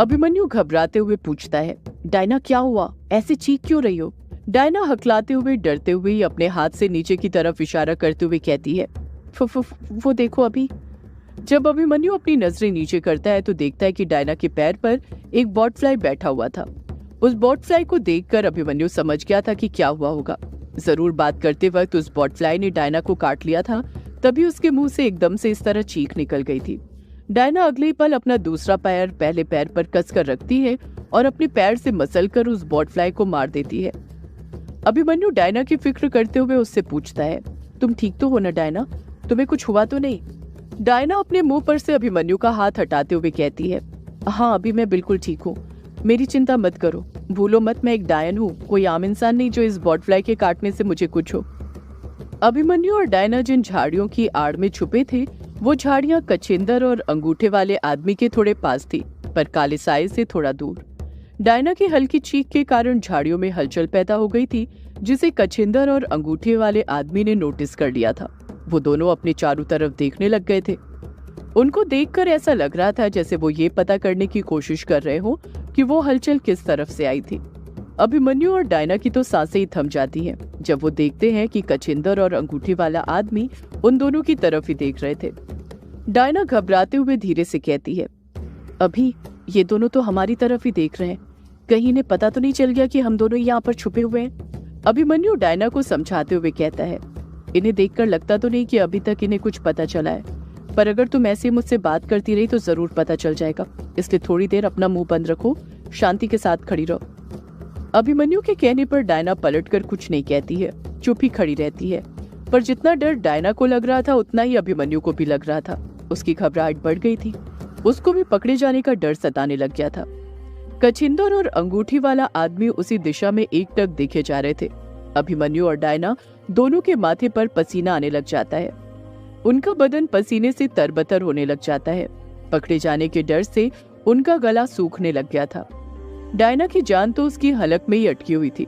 अभिमन्यु घबराते हुए पूछता है, डायना क्या हुआ, ऐसे चीख क्यों रही हो? डायना हकलाते हुए डरते हुए ही अपने हाथ से नीचे की तरफ इशारा करते हुए कहती है, वो देखो अभी। जब अभिमन्यु अपनी नजरें नीचे करता है तो देखता है कि डायना के पैर पर एक बॉटफ्लाई बैठा हुआ था। उस बॉटफ्लाई को देखकर अभिमन्यु समझ गया था कि क्या हुआ होगा। जरूर बात करते वक्त उस बॉटफ्लाई ने डायना को काट लिया था, तभी उसके मुंह से एकदम से इस तरह चीख निकल गई थी। डायना अगले ही पल अपना दूसरा पैर पहले पैर पर कसकर रखती है और अपने पैर से मसलकर उस बॉटफ्लाई को मार देती है। अभिमन्यु डायना की फिक्र करते हुए उससे पूछता है, तुम ठीक तो हो ना डायना, तुम्हें कुछ हुआ तो नहीं? डायना अपने मुंह पर से अभिमन्यु का हाथ हटाते हुए कहती है, हाँ अभी मैं बिल्कुल ठीक हूँ, मेरी चिंता मत करो, भूलो मत मैं एक डायन हूँ, कोई आम इंसान नहीं जो इस बॉटफ्लाई के काटने से मुझे कुछ हो। अभिमन्यु और डायना जिन झाड़ियों की आड़ में छुपे थे वो झाड़ियां कछिंदर और अंगूठे वाले आदमी के थोड़े पास थी, पर काले साए से थोड़ा दूर। डायना की हल्की चीख के कारण झाड़ियों में हलचल पैदा हो गई थी, जिसे कछिंदर और अंगूठे वाले आदमी ने नोटिस कर लिया था। वो दोनों अपने चारों तरफ देखने लग गए थे। उनको देखकर ऐसा लग रहा था जैसे वो ये पता करने की कोशिश कर रहे हो कि वो हलचल किस तरफ से आई थी। अभिमन्यु और डायना की तो सांसें ही थम जाती हैं जब वो देखते हैं कि कछिंदर और अंगूठी वाला आदमी उन दोनों की तरफ ही देख रहे थे। डायना घबराते हुए धीरे से कहती है, अभी ये दोनों तो हमारी तरफ ही देख रहे हैं, कहीं इन्हें पता तो नहीं चल गया कि हम दोनों यहाँ पर छुपे हुए हैं? अभिमन्यु डायना को समझाते हुए कहता है, इन्हें देखकर लगता तो नहीं कि अभी तक इन्हें कुछ पता चला है, पर अगर तुम ऐसे मुझसे बात करती रही तो जरूर पता चल जाएगा, इसलिए थोड़ी देर अपना मुंह बंद रखो, शांति के साथ खड़ी रहो। अभिमन्यु के कहने पर डायना पलटकर कुछ नहीं कहती है, चुप ही खड़ी रहती है। पर जितना डर डायना को लग रहा था उतना ही अभिमन्यु को भी लग रहा था। उसकी घबराहट बढ़ गई थी, उसको भी पकड़े जाने का डर सताने लग गया था। कछिंदर और अंगूठी वाला आदमी उसी दिशा में एकटक देखे जा रहे थे। अभिमन्यु और डायना दोनों के माथे पर पसीना आने लग जाता है, उनका बदन पसीने से तरबतर होने लग जाता है। पकड़े जाने के डर से उनका गला सूखने लग गया था। डायना की जान तो उसकी हलक में ही अटकी हुई थी।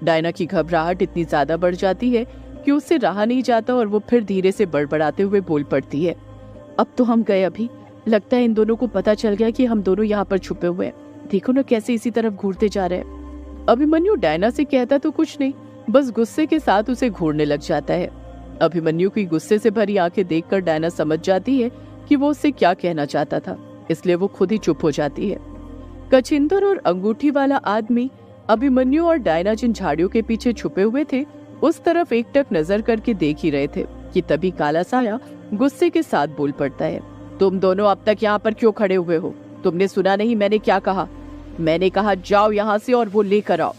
डायना की घबराहट इतनी ज्यादा बढ़ जाती है कि उससे रहा नहीं जाता और वो फिर धीरे से बड़बड़ाते हुए बोल पड़ती है, अब तो हम गए अभी, लगता है इन दोनों को पता चल गया कि हम दोनों यहाँ पर छुपे हुए हैं, देखो ना कैसे इसी तरफ घूरते जा रहे हैं। अभिमन्यु डायना से कहता तो कुछ नहीं, बस गुस्से के साथ उसे घूरने लग जाता है। अभिमन्यु की गुस्से से भरी आंखें देखकर डायना समझ जाती है कि वो उससे क्या कहना चाहता था, इसलिए वो खुद ही चुप हो जाती है। कछिंदर और अंगूठी वाला आदमी अभिमन्यु और डायना जिन झाड़ियों के पीछे छुपे हुए थे उस तरफ एकटक नजर करके देख ही रहे थे कि तभी काला साया गुस्से के साथ बोल पड़ता है, तुम दोनों अब तक यहाँ पर क्यों खड़े हुए हो? तुमने सुना नहीं मैंने क्या कहा? मैंने कहा जाओ यहाँ से और वो लेकर आओ।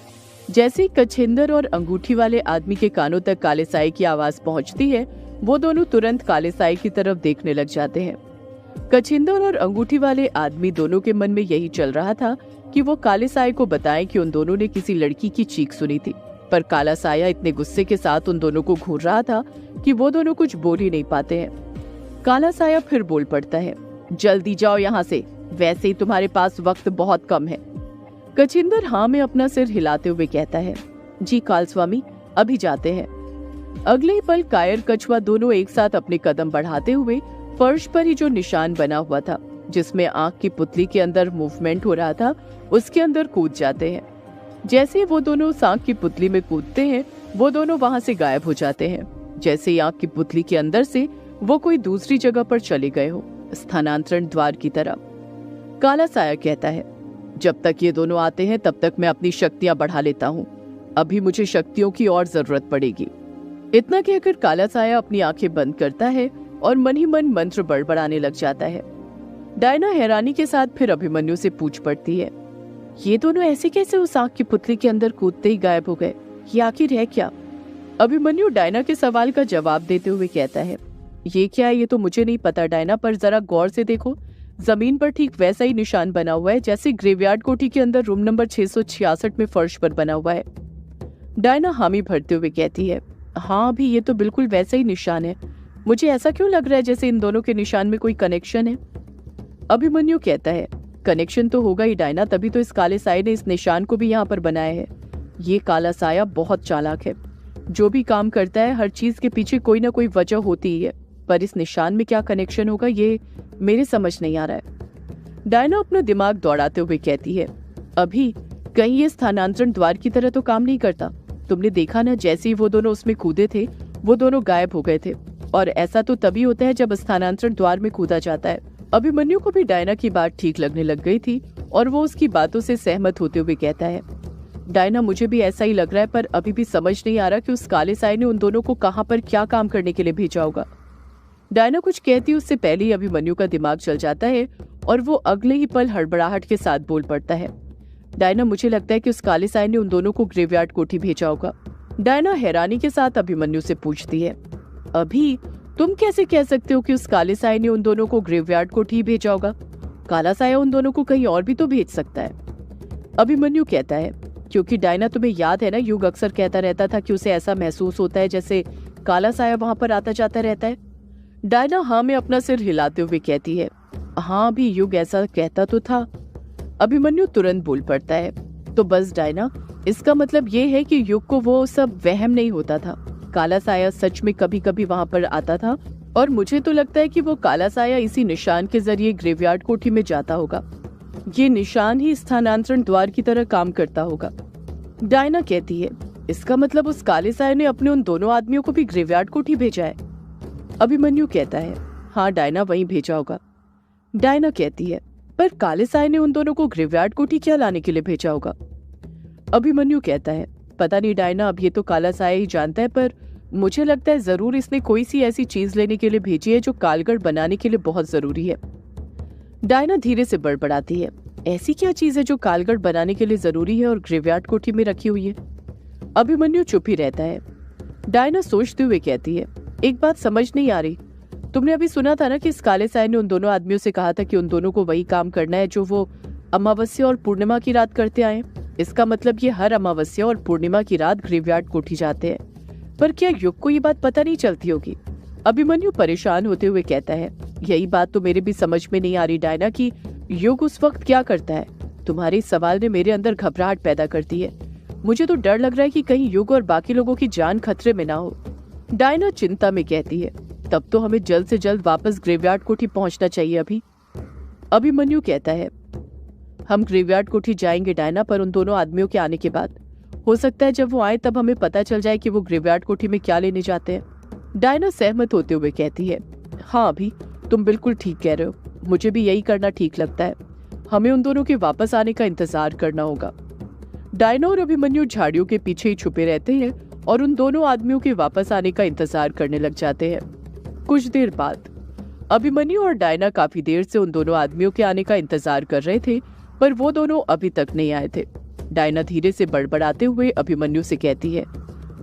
जैसे ही कछिंदर और अंगूठी वाले आदमी के कानों तक काले साए की आवाज पहुंचती है वो दोनों तुरंत काले साए की तरफ देखने लग जाते हैं। कछिंदर और अंगूठी वाले आदमी दोनों के मन में यही चल रहा था कि वो काले साए को बताएं कि उन दोनों ने किसी लड़की की चीख सुनी थी, पर काला साया इतने गुस्से के साथ उन दोनों को घूर रहा था कि वो दोनों कुछ बोल ही नहीं पाते हैं। काला साया फिर बोल पड़ता है, जल्दी जाओ यहाँ से, वैसे ही तुम्हारे पास वक्त बहुत कम है। कछिंदर हाँ में अपना सिर हिलाते हुए कहता है, जी काल स्वामी, अभी जाते हैं। अगले ही पल कायर कछुआ दोनों एक साथ अपने कदम बढ़ाते हुए फर्श पर ही जो निशान बना हुआ था जिसमें आंख की पुतली के अंदर मूवमेंट हो रहा था उसके अंदर कूद जाते हैं। जैसे ही वो दोनों उस आंख की पुतली में कूदते हैं वो दोनों वहां से गायब हो जाते हैं, जैसे ही आंख की पुतली के अंदर से वो कोई दूसरी जगह पर चले गए हो, स्थानांतरण द्वार की तरह। काला साया कहता है, जब तक ये दोनों आते हैं तब तक मैं अपनी शक्तियां बढ़ा लेता हूँ, अभी मुझे शक्तियों की और जरूरत पड़ेगी। इतना कहकर काला साया अपनी आंखें बंद करता है और मन ही मन मंत्र बड़बड़ाने लग जाता है। डायना हैरानी के साथ फिर अभिमन्यु से पूछ पड़ती है, ये दोनों ऐसे कैसे उस आंख की पुतली के अंदर कूदते ही गायब हो गए, ये आखिर है क्या? अभिमन्यु डायना के सवाल का जवाब देते हुए कहता है, ये क्या है ये तो मुझे नहीं पता डायना, पर जरा गौर से देखो, जमीन पर ठीक वैसा ही निशान बना हुआ है जैसे ग्रेवयार्ड कोठी के अंदर रूम नंबर 666 में फर्श पर बना हुआ है। डायना हामी भरते हुए कहती है, हाँ अभी ये तो बिल्कुल वैसा ही निशान है, मुझे ऐसा क्यों लग रहा है जैसे इन दोनों के निशान में कोई कनेक्शन है? अभिमन्यु कहता है, कनेक्शन तो होगा ही डायना, तभी तो इस काले साए ने इस निशान को भी यहाँ पर बनाया है। ये काला साया बहुत चालाक है, जो भी काम करता है हर चीज के पीछे कोई ना कोई वजह होती ही है, पर इस निशान में क्या कनेक्शन होगा ये मेरे समझ नहीं आ रहा है। डायना अपना दिमाग दौड़ाते हुए कहती है, अभी कहीं ये स्थानांतरण द्वार की तरह तो काम नहीं करता। तुमने देखा ना, जैसे ही वो दोनों उसमें कूदे थे वो दोनों गायब हो गए थे, और ऐसा तो तभी होता है जब स्थानांतरण द्वार में कूदा जाता है। अभिमन्यु को भी डायना की बात ठीक लगने लग गई थी और वो उसकी बातों से सहमत होते हुए कहता है, डायना मुझे भी ऐसा ही लग रहा है, पर अभी भी समझ नहीं आ रहा कि उस काले साए ने उन दोनों को कहां पर क्या काम करने के लिए भेजा होगा। डायना कुछ कहती उससे पहले ही अभिमन्यु का दिमाग चल जाता है और वो अगले ही पल हड़बड़ाहट के साथ बोल पड़ता है, डायना मुझे लगता है कि उस काले साए ने उन दोनों को ग्रेवयार्ड कोठी भेजा होगा। डायना हैरानी के साथ अभिमन्यु से पूछती है, अभी तुम कैसे कह सकते हो कि उस काले साए ने उन दोनों को ग्रेवयार्ड कोठी भेजा होगा? काला साया उन दोनों को कहीं और भी तो भेज सकता है। अभिमन्यु कहता है, क्योंकि डायना तुम्हें याद है ना, युग अक्सर कहता रहता था कि उसे ऐसा महसूस होता है जैसे काला साया वहां पर आता जाता रहता है। डायना हाँ में अपना सिर हिलाते हुए कहती है, हाँ भी युग ऐसा कहता तो था। अभिमन्यु तुरंत बोल पड़ता है, तो बस डायना, इसका मतलब ये है कि युग को वो सब वहम नहीं होता था। काला साया सच में कभी कभी वहां पर आता था, और मुझे तो लगता है कि वो काला साया इसी निशान के जरिए ग्रेवयार्ड कोठी में जाता होगा। ये निशान ही स्थानांतरण द्वार की तरह काम करता होगा। डायना कहती है, इसका मतलब उस काले साया ने अपने उन दोनों आदमियों को भी ग्रेवयार्ड कोठी भेजा है। अभिमन्यु कहता है, हाँ डायना वहीं भेजा होगा। डायना कहती है, पर काले साए ने उन दोनों को ग्रेवयार्ड कोठी क्या लाने के लिए भेजा होगा? अभिमन्यु कहता है, पता नहीं डायना, अब ये तो काला साया ही जानता है, पर मुझे लगता है जरूर इसने कोई सी ऐसी चीज लेने के लिए भेजी है जो कालगढ़ बनाने के लिए बहुत जरूरी है। डायना धीरे से बड़बड़ाती है, ऐसी क्या चीज है जो कालगढ़ बनाने के लिए जरूरी है और ग्रेवयार्ड कोठी में रखी हुई है? अभिमन्यु चुप ही रहता है। डायना सोचते हुए कहती है, एक बात समझ नहीं आ रही, तुमने अभी सुना था ना कि इस काले साए ने उन दोनों आदमियों से कहा था कि उन दोनों को वही काम करना है जो वो अमावस्या और पूर्णिमा की रात करते आए। इसका मतलब ये हर अमावस्या और पूर्णिमा की रात ग्रेवयार्ड कोठी जाते हैं। पर क्या युग को ये बात पता नहीं चलती होगी? अभिमन्यु परेशान होते हुए कहता है, यही बात तो मेरे भी समझ में नहीं आ रही डायना कि युग उस वक्त क्या करता है। तुम्हारे सवाल ने मेरे अंदर घबराहट पैदा कर दी है। मुझे तो डर लग रहा है कि कहीं युग और बाकी लोगों की जान खतरे में ना हो। डायना चिंता में कहती है, तब तो हमें जल्द से जल्द वापस ग्रेवयार्ड कोठी पहुंचना चाहिए अभी। अभिमन्यु कहता है, हम ग्रेवयार्ड कोठी जाएंगे डायना, पर उन दोनों आदमियों के आने के बाद। हो सकता है जब वो आए तब हमें पता चल जाए कि वो ग्रेवयार्ड कोठी में क्या लेने जाते हैं। डायना सहमत होते हुए कहती है, हाँ अभी तुम बिल्कुल ठीक कह रहे हो, मुझे भी यही करना ठीक लगता है। हमें उन दोनों के वापस आने का इंतजार करना होगा। डायना और अभिमन्यु झाड़ियों के पीछे ही छुपे रहते हैं और उन दोनों आदमियों के वापस आने का इंतजार करने लग जाते हैं। कुछ देर बाद अभिमन्यु और डायना काफी देर से उन दोनों आदमियों के आने का इंतजार कर रहे थे, पर वो दोनों अभी तक नहीं आए थे। डायना धीरे से बड़बड़ाते हुए अभिमन्यु से कहती है,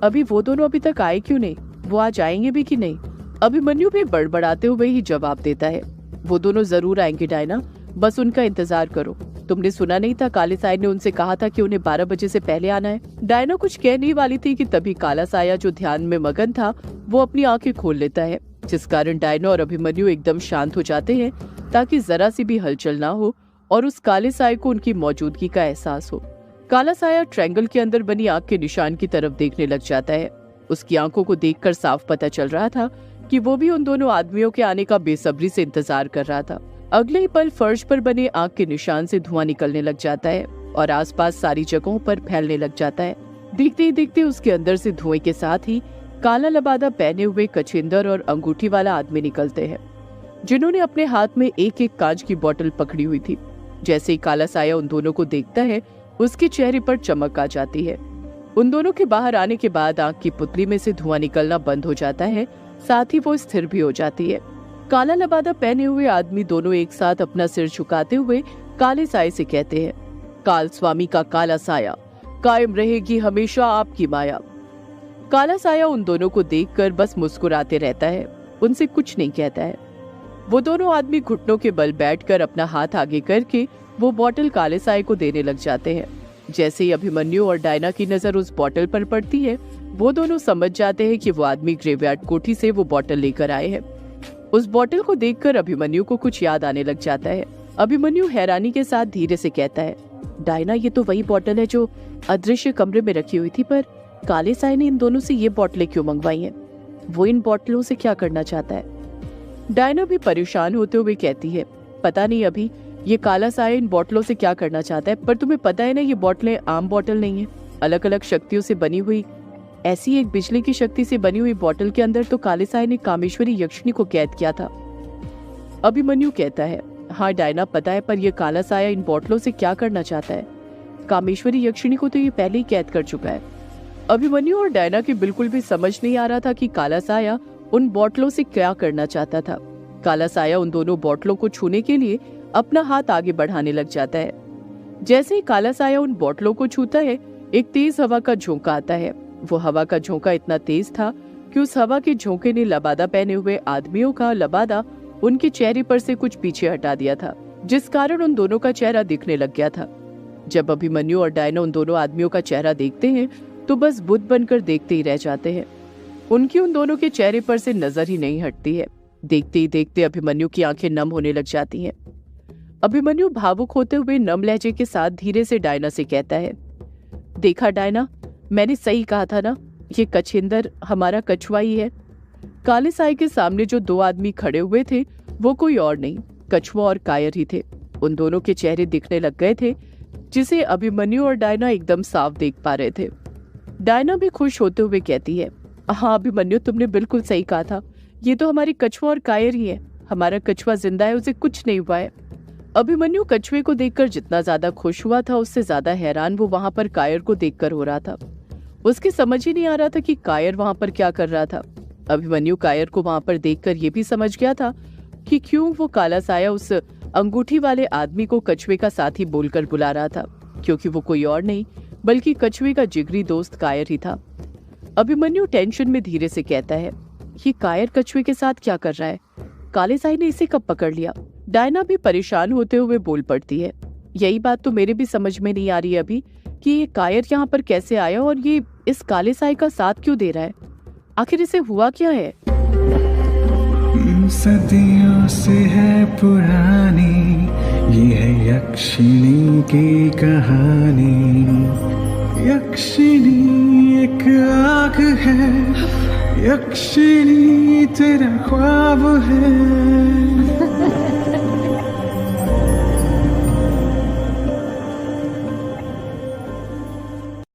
अभी वो दोनों अभी तक आए क्यों नहीं? वो आज आएंगे भी कि नहीं? अभिमन्यु भी बड़बड़ाते हुए ही जवाब देता है, वो दोनों जरूर आएंगे डायना, बस उनका इंतजार करो। तुमने सुना नहीं था, काले साए ने उनसे कहा था कि उन्हें 12 बजे से पहले आना है। डायना कुछ कहने वाली थी कि तभी काला साया, जो ध्यान में मगन था, वो अपनी आंखें खोल लेता है, जिस कारण डायना और अभिमन्यु एकदम शांत हो जाते हैं ताकि जरा सी भी हलचल ना हो और उस काले साए को उनकी मौजूदगी का एहसास हो। काला साया ट्रायंगल के अंदर बनी आंख के निशान की तरफ देखने लग जाता है। उसकी आंखों को देखकर साफ पता चल रहा था कि वो भी उन दोनों आदमियों के आने का बेसब्री से इंतजार कर रहा था। अगले ही पल फर्श पर बने आंख के निशान से धुआं निकलने लग जाता है और आसपास सारी जगहों पर फैलने लग जाता है। देखते ही देखते उसके अंदर से धुएं के साथ ही काला लबादा पहने हुए कछिंदर और अंगूठी वाला आदमी निकलते हैं, जिन्होंने अपने हाथ में एक एक कांच की बोतल पकड़ी हुई थी। जैसे ही काला साया उन दोनों को देखता है, उसके चेहरे पर चमक आ जाती है। उन दोनों के बाहर आने के बाद आंख की पुतली में से धुआं निकलना बंद हो जाता है, साथ ही वो स्थिर भी हो जाती है। काला लबादा पहने हुए आदमी दोनों एक साथ अपना सिर झुकाते हुए काले साए से कहते हैं, काल स्वामी का काला साया, कायम रहेगी हमेशा आपकी माया। काला साया उन दोनों को देखकर बस मुस्कुराते रहता है, उनसे कुछ नहीं कहता है। वो दोनों आदमी घुटनों के बल बैठकर अपना हाथ आगे करके वो बोतल काले साए को देने लग जाते हैं। जैसे ही अभिमन्यु और डायना की नजर उस बोतल पर पड़ती है, वो दोनों समझ जाते हैं कि वो आदमी ग्रेवयार्ड कोठी से वो बोतल लेकर आए हैं। उस बोतल को देखकर अभिमन्यु को कुछ याद आने लग जाता है। अभिमन्यु हैरानी के साथ धीरे से कहता है, डायना, ये तो वही बोतल है जो अदृश्य कमरे में रखी हुई थी, पर काले साए ने इन दोनों से ये बोतलें क्यों मंगवाई हैं? वो इन बोतलों से क्या करना चाहता है? डायना भी परेशान होते हुए कहती है, पता नहीं अभी, ये काला साया इन बोतलों से क्या करना चाहता है, पर तुम्हें पता है ना ये बोतलें आम बोतल नहीं है, अलग अलग शक्तियों से बनी हुई। ऐसी एक बिजली की शक्ति से बनी हुई बोतल के अंदर तो काले साये ने कामेश्वरी यक्षिणी को कैद किया था। अभिमन्यु कहता है, हाँ डायना पता है, पर यह काला साया इन बोतलों से क्या करना चाहता है। कामेश्वरी यक्षिणी को तो ये पहले ही कैद कर चुका है। अभिमन्यु और डायना की बिल्कुल भी समझ नहीं आ रहा था कि काला साया उन बोतलों से क्या करना चाहता था। काला साया उन दोनों बोतलों को छूने के लिए अपना हाथ आगे बढ़ाने लग जाता है। जैसे ही काला साया उन बोतलों को छूता है, एक तेज हवा का झोंका आता है। वो हवा का झोंका इतना तेज था कि उस हवा के झोंके ने लबादा पहने हुए आदमियों का लबादा उनके चेहरे पर से कुछ पीछे हटा दिया था, जिस कारण उन दोनों का चेहरा दिखने लग गया था। जब अभिमन्यु और डायना उन दोनों आदमियों का चेहरा देखते हैं तो बस बुत बनकर देखते ही रह जाते हैं। उनकी उन दोनों के चेहरे पर से नजर ही नहीं हटती है। देखते ही देखते अभिमन्यु की आंखें नम होने लग जाती हैं। अभिमन्यु भावुक होते हुए नम लहजे के साथ धीरे से डायना से कहता है, देखा डायना, मैंने सही कहा था ना, ये कछिंदर हमारा कछुआ ही है। काले साये के सामने जो दो आदमी खड़े हुए थे वो कोई और नहीं, कछुआ और कायर ही थे। उन दोनों के चेहरे दिखने लग गए थे, जिसे अभिमन्यु और डायना एकदम साफ देख पा रहे थे। डायना भी खुश होते हुए कहती है, हाँ अभिमन्यु, तुमने बिल्कुल सही कहा था, ये तो हमारी कछुआ और कायर ही है। हमारा कछुआ जिंदा है, उसे कुछ नहीं हुआ है। अभिमन्यु कछुए को देखकर जितना ज्यादा खुश हुआ था, उससे ज्यादा हैरान वो वहां पर कायर को देखकर हो रहा था। उसकी समझ ही नहीं आ रहा था कि कायर वहां पर क्या कर रहा था। अभिमन्यु कायर को वहां पर देखकर ये भी समझ गया था कि क्यों वो काला साया उस अंगूठी वाले आदमी को कछुए का साथी बोलकर बुला रहा था, क्योंकि वो कोई और नहीं बल्कि कछुए का जिगरी दोस्त कायर ही था। अभिमन्यु टेंशन में धीरे से कहता है, ये कायर कछुए के साथ क्या कर रहा है? काले साये ने इसे कब पकड़ लिया? डायना भी परेशान होते हुए बोल पड़ती है, यही बात तो मेरे भी समझ में नहीं आ रही है अभी कि ये कायर यहाँ पर कैसे आया और ये इस काले साये का साथ क्यों दे रहा है। आखिर इसे हुआ क्या है? सदियों से है पुरानी ये है यक्षिणी की कहानी। यक्षिणी एक आग है, यक्षिणी तेरा ख्वाब है।